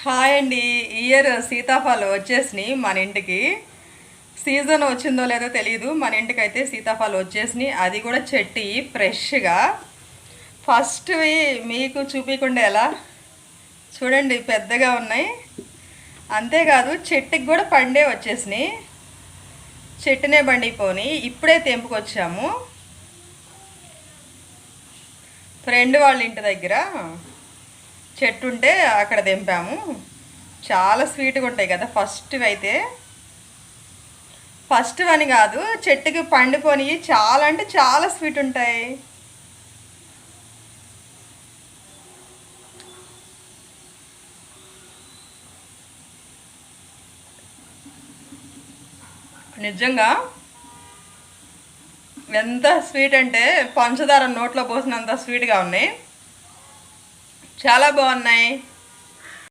Hi అండి. Year సీతాఫలం వచ్చేసినాయి మన ఇంటికి. సీజన్ వచ్చిందో లేదో తెలియదు, మన ఇంటికైతే సీతాఫలం వచ్చేసినాయి. అది కూడా చెట్టి ఫ్రెష్గా. ఫస్ట్వి మీకు చూపించకుండా ఎలా, చూడండి పెద్దగా ఉన్నాయి. అంతేకాదు చెట్టుకి కూడా పండే వచ్చేసినాయి. చెట్టునే బండిపోని ఇప్పుడే తెంపుకొచ్చాము ఫ్రెండ్ వాళ్ళ ఇంటి దగ్గర. చెట్టు ఉంటే అక్కడ తెంపాము. చాలా స్వీట్గా ఉంటాయి కదా ఫస్ట్వి అయితే. ఫస్ట్ అని కాదు, చెట్టుకి పండిపోని చాలా అంటే చాలా స్వీట్ ఉంటాయి. నిజంగా ఎంత స్వీట్ అంటే పంచదార నోట్లో పోసినంత స్వీట్గా ఉన్నాయి. చాలా బాగున్నాయి.